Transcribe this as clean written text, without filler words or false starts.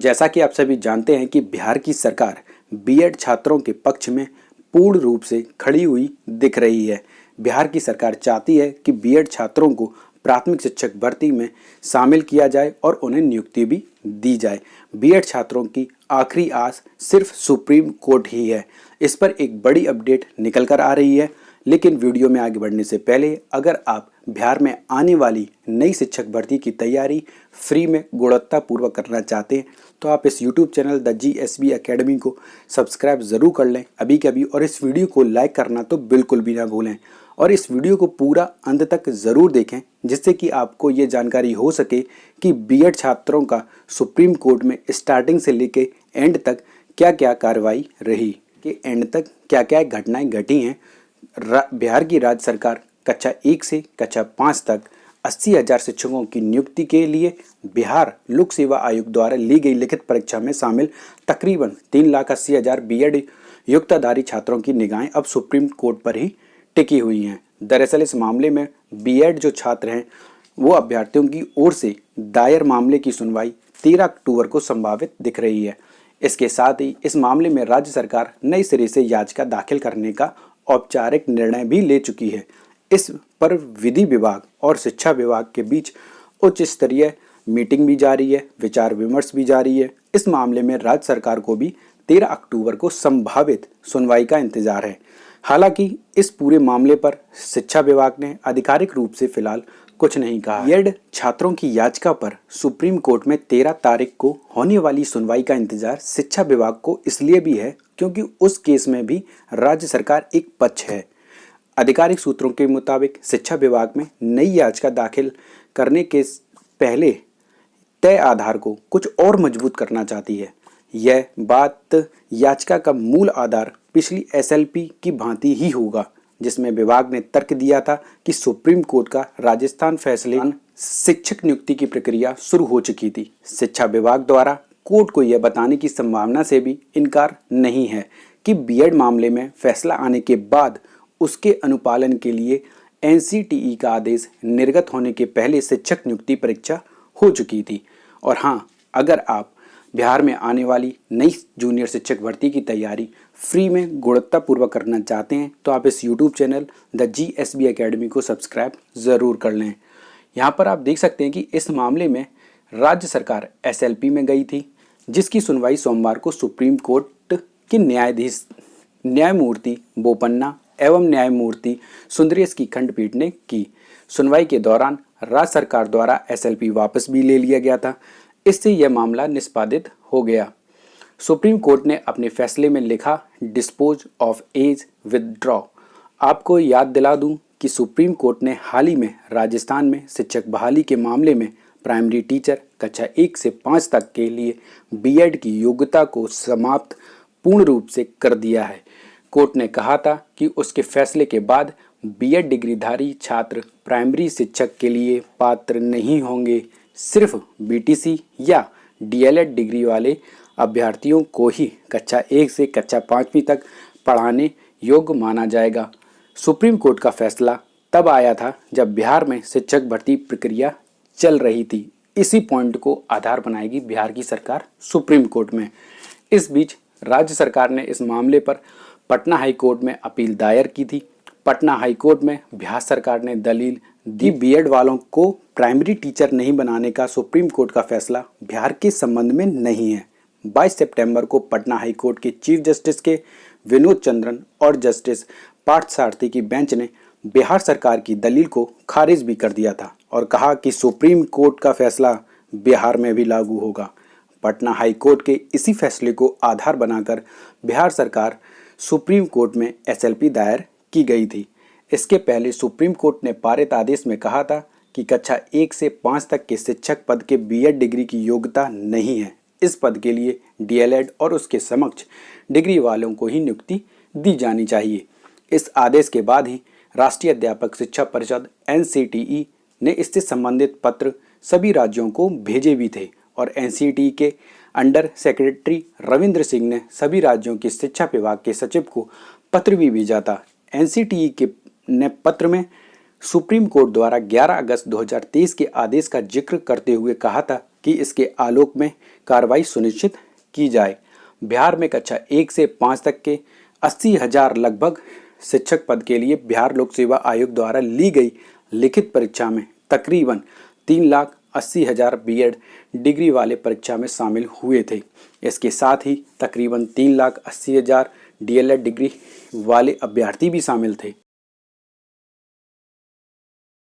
जैसा कि आप सभी जानते हैं कि बिहार की सरकार बीएड छात्रों के पक्ष में पूर्ण रूप से खड़ी हुई दिख रही है। बिहार की सरकार चाहती है कि बीएड छात्रों को प्राथमिक शिक्षक भर्ती में शामिल किया जाए और उन्हें नियुक्ति भी दी जाए। बीएड छात्रों की आखिरी आस सिर्फ सुप्रीम कोर्ट ही है। इस पर एक बड़ी अपडेट निकल कर आ रही है। लेकिन वीडियो में आगे बढ़ने से पहले अगर आप बिहार में आने वाली नई शिक्षक भर्ती की तैयारी फ्री में गुणवत्तापूर्वक करना चाहते हैं तो आप इस YouTube channel the GSB academy को सब्सक्राइब ज़रूर कर लें अभी के अभी, और इस वीडियो को लाइक करना तो बिल्कुल भी ना भूलें और इस वीडियो को पूरा अंत तक ज़रूर देखें, जिससे कि आपको ये जानकारी हो सके कि बीएड छात्रों का सुप्रीम कोर्ट में स्टार्टिंग से लेके एंड तक क्या क्या कार्रवाई रही, कि एंड तक क्या क्या घटनाएं घटी हैं। बिहार की राज्य सरकार कक्षा 1 से कक्षा 5 तक 80,000 शिक्षकों की नियुक्ति के लिए बिहार लोक सेवा आयोग द्वारा ली गई लिखित परीक्षा में शामिल तकरीबन 3,80,000 बीएड योग्यताधारी छात्रों की निगाहें अब सुप्रीम कोर्ट पर ही टिकी हुई हैं। दरअसल इस मामले में बीएड जो छात्र हैं वो अभ्यर्थियों की ओर से दायर मामले की सुनवाई 13 अक्टूबर को संभावित दिख रही है। इसके साथ ही इस मामले में राज्य सरकार नए सिरे से याचिका दाखिल करने का औपचारिक निर्णय भी ले चुकी है। इस पर विधि विभाग और शिक्षा विभाग के बीच उच्च स्तरीय मीटिंग भी जारी है, विचार विमर्श भी जारी है। इस मामले में राज्य सरकार को भी 13 अक्टूबर को संभावित सुनवाई का इंतजार है। हालांकि इस पूरे मामले पर शिक्षा विभाग ने आधिकारिक रूप से फिलहाल कुछ नहीं कहा। बीएड छात्रों की याचिका पर सुप्रीम कोर्ट में 13 तारीख को होने वाली सुनवाई का इंतजार शिक्षा विभाग को इसलिए भी है क्योंकि उस केस में भी राज्य सरकार एक पक्ष है। आधिकारिक सूत्रों के मुताबिक शिक्षा विभाग में नई याचिका दाखिल करने के पहले तय आधार को कुछ और मजबूत करना चाहती है। यह बात याचिका का मूल आधार पिछली एसएलपी की भांति ही होगा, जिसमें विभाग ने तर्क दिया था कि सुप्रीम कोर्ट का राजस्थान फैसले शिक्षक नियुक्ति की प्रक्रिया शुरू हो चुकी थी। शिक्षा विभाग द्वारा कोर्ट को यह बताने की संभावना से भी इनकार नहीं है कि बीएड मामले में फैसला आने के बाद उसके अनुपालन के लिए एनसीटीई का आदेश निर्गत होने के पहले शिक्षक नियुक्ति परीक्षा हो चुकी थी। और हाँ, अगर आप बिहार में आने वाली नई जूनियर शिक्षक भर्ती की तैयारी फ्री में गुणवत्तापूर्वक करना चाहते हैं तो आप इस YouTube channel the GSB academy को सब्सक्राइब ज़रूर कर लें। यहाँ पर आप देख सकते हैं कि इस मामले में राज्य सरकार एसएलपी में गई थी, जिसकी सुनवाई सोमवार को सुप्रीम कोर्ट के न्यायाधीश न्यायमूर्ति बोपन्ना एवं न्यायमूर्ति सुंदरेश की खंडपीठ ने की। सुनवाई के दौरान राज्य सरकार द्वारा एसएलपी वापस भी ले लिया गया था। इससे यह मामला निष्पादित हो गया। सुप्रीम कोर्ट ने अपने फैसले में लिखा, डिस्पोज ऑफ एज विदड्रॉ। आपको याद दिला दूं कि सुप्रीम कोर्ट ने हाल ही में राजस्थान में शिक्षक बहाली के मामले में प्राइमरी टीचर कक्षा 1 से 5 तक के लिए बीएड की योग्यता को समाप्त पूर्ण रूप से कर दिया है। कोर्ट ने कहा था कि उसके फैसले के बाद बीएड डिग्रीधारी छात्र प्राइमरी शिक्षक के लिए पात्र नहीं होंगे। सिर्फ बीटीसी या डीएलएड डिग्री वाले अभ्यर्थियों को ही कक्षा 1 से कक्षा 5वीं तक पढ़ाने योग्य माना जाएगा। सुप्रीम कोर्ट का फैसला तब आया था जब बिहार में शिक्षक भर्ती प्रक्रिया चल रही थी। इसी पॉइंट को आधार बनाएगी बिहार की सरकार सुप्रीम कोर्ट में। इस बीच राज्य सरकार ने इस मामले पर पटना हाई कोर्ट में अपील दायर की थी। पटना हाई कोर्ट में बिहार सरकार ने दलील दी, बीएड वालों को प्राइमरी टीचर नहीं बनाने का सुप्रीम कोर्ट का फैसला बिहार के संबंध में नहीं है। 22 सितंबर को पटना हाई कोर्ट के चीफ जस्टिस के विनोद चंद्रन और जस्टिस पार्थ सारथी की बेंच ने बिहार सरकार की दलील को खारिज भी कर दिया था और कहा कि सुप्रीम कोर्ट का फैसला बिहार में भी लागू होगा। पटना हाई कोर्ट के इसी फैसले को आधार बनाकर बिहार सरकार सुप्रीम कोर्ट में एसएलपी दायर की गई थी। इसके पहले सुप्रीम कोर्ट ने पारित आदेश में कहा था कि कक्षा 1 से 5 तक के शिक्षक पद के बीएड डिग्री की योग्यता नहीं है। इस पद के लिए डीएलएड और उसके समक्ष डिग्री वालों को ही नियुक्ति दी जानी चाहिए। इस आदेश के बाद ही राष्ट्रीय अध्यापक शिक्षा परिषद एनसीटीई ने इससे संबंधित पत्र सभी राज्यों को भेजे भी थे और एनसीटीई के अंडर सेक्रेटरी रविंद्र सिंह ने सभी राज्यों के शिक्षा विभाग के सचिव को पत्र भी भेजा था। एनसीटीई के ने पत्र में सुप्रीम कोर्ट द्वारा 11 अगस्त 2023 के आदेश का जिक्र करते हुए कहा था कि इसके आलोक में कार्रवाई सुनिश्चित की जाए। बिहार में कक्षा 1 से 5 तक के 80,000 लगभग शिक्षक पद के लिए बिहार लोक सेवा आयोग द्वारा ली गई लिखित परीक्षा में तकरीबन 3,80,000 बीएड डिग्री वाले परीक्षा में शामिल हुए थे। इसके साथ ही तकरीबन 3,80,000 डीएलएड डिग्री वाले अभ्यर्थी भी शामिल थे।